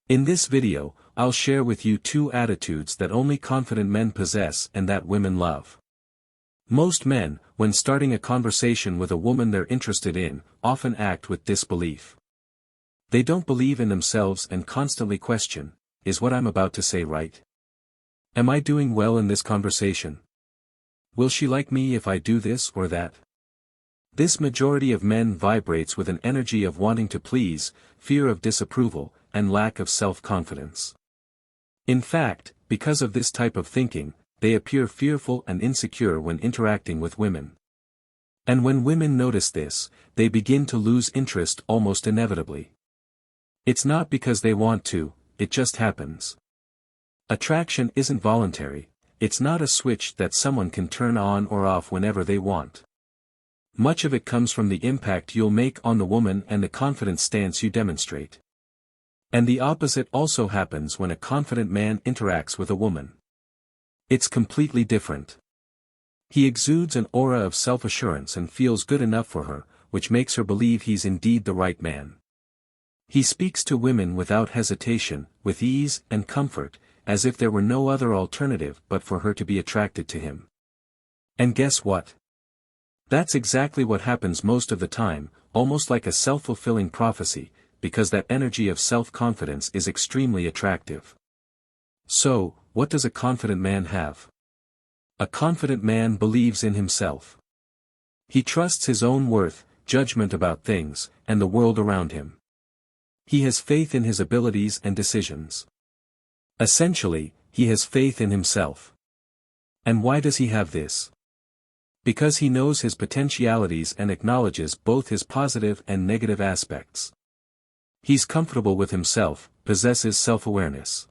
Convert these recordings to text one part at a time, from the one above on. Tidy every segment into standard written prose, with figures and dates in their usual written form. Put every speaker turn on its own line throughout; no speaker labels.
In this video, I'll share with you 2 attitudes that only confident men possess and that women love. Most men, when starting a conversation with a woman they're interested in, often act with disbelief. They don't believe in themselves and constantly question, is what I'm about to say right? Am I doing well in this conversation? Will she like me if I do this or that? This majority of men vibrates with an energy of wanting to please, fear of disapproval, and lack of self-confidence. In fact, because of this type of thinking, they appear fearful and insecure when interacting with women. And when women notice this, they begin to lose interest almost inevitably. It's not because they want to, it just happens. Attraction isn't voluntary, it's not a switch that someone can turn on or off whenever they want. Much of it comes from the impact you'll make on the woman and the confident stance you demonstrate. And the opposite also happens when a confident man interacts with a woman. It's completely different. He exudes an aura of self-assurance and feels good enough for her, which makes her believe he's indeed the right man. He speaks to women without hesitation, with ease and comfort, as if there were no other alternative but for her to be attracted to him. And guess what? That's exactly what happens most of the time, almost like a self-fulfilling prophecy, because that energy of self-confidence is extremely attractive. So, what does a confident man have? A confident man believes in himself. He trusts his own worth, judgment about things, and the world around him. He has faith in his abilities and decisions. Essentially, he has faith in himself. And why does he have this? Because he knows his potentialities and acknowledges both his positive and negative aspects. He's comfortable with himself, possesses self-awareness.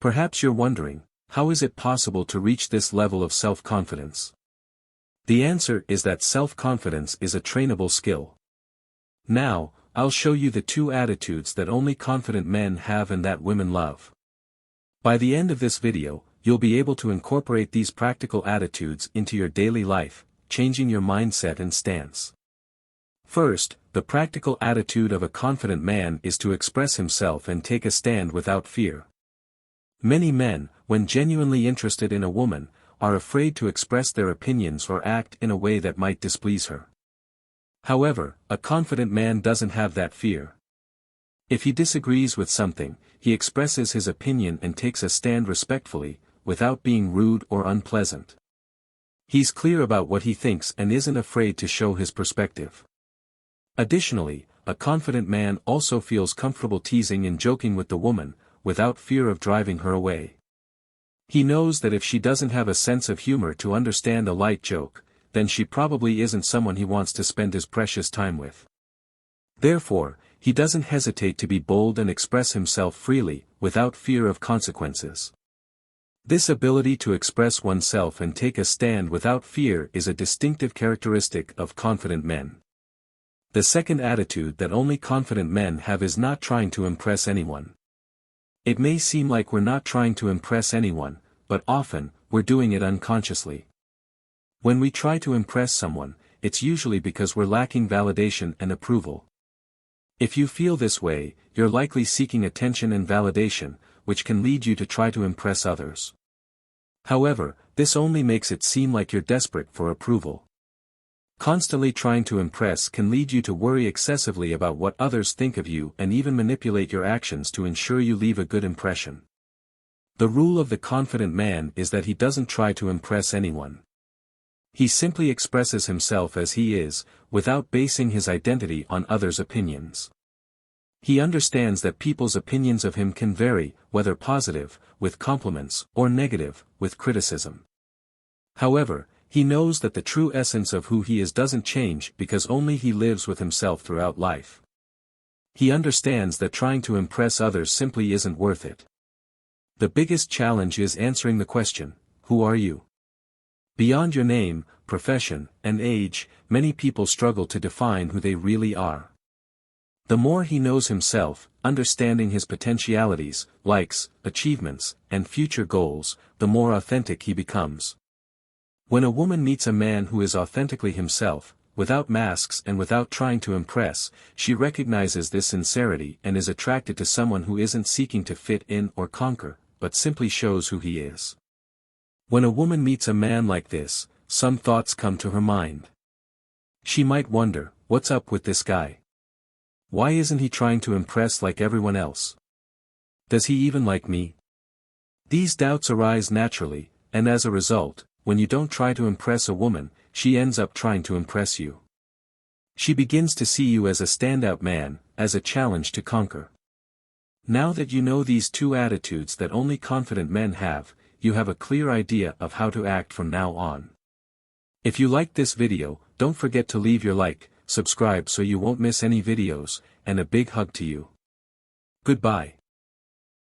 Perhaps you're wondering, how is it possible to reach this level of self-confidence? The answer is that self-confidence is a trainable skill. Now, I'll show you the 2 attitudes that only confident men have and that women love. By the end of this video, you'll be able to incorporate these practical attitudes into your daily life, changing your mindset and stance. First, the practical attitude of a confident man is to express himself and take a stand without fear. Many men, when genuinely interested in a woman, are afraid to express their opinions or act in a way that might displease her. However, a confident man doesn't have that fear. If he disagrees with something, he expresses his opinion and takes a stand respectfully, without being rude or unpleasant. He's clear about what he thinks and isn't afraid to show his perspective. Additionally, a confident man also feels comfortable teasing and joking with the woman, without fear of driving her away. He knows that if she doesn't have a sense of humor to understand a light joke, then she probably isn't someone he wants to spend his precious time with. Therefore, he doesn't hesitate to be bold and express himself freely, without fear of consequences. This ability to express oneself and take a stand without fear is a distinctive characteristic of confident men. The second attitude that only confident men have is not trying to impress anyone. It may seem like we're not trying to impress anyone, but often, we're doing it unconsciously. When we try to impress someone, it's usually because we're lacking validation and approval. If you feel this way, you're likely seeking attention and validation, which can lead you to try to impress others. However, this only makes it seem like you're desperate for approval. Constantly trying to impress can lead you to worry excessively about what others think of you and even manipulate your actions to ensure you leave a good impression. The rule of the confident man is that he doesn't try to impress anyone. He simply expresses himself as he is, without basing his identity on others' opinions. He understands that people's opinions of him can vary, whether positive, with compliments, or negative, with criticism. However, he knows that the true essence of who he is doesn't change because only he lives with himself throughout life. He understands that trying to impress others simply isn't worth it. The biggest challenge is answering the question, who are you? Beyond your name, profession, and age, many people struggle to define who they really are. The more he knows himself, understanding his potentialities, likes, achievements, and future goals, the more authentic he becomes. When a woman meets a man who is authentically himself, without masks and without trying to impress, she recognizes this sincerity and is attracted to someone who isn't seeking to fit in or conquer, but simply shows who he is. When a woman meets a man like this, some thoughts come to her mind. She might wonder, what's up with this guy? Why isn't he trying to impress like everyone else? Does he even like me? These doubts arise naturally, and as a result, when you don't try to impress a woman, she ends up trying to impress you. She begins to see you as a standout man, as a challenge to conquer. Now that you know these two attitudes that only confident men have, you have a clear idea of how to act from now on. If you liked this video, don't forget to leave your like, subscribe so you won't miss any videos, and a big hug to you. Goodbye.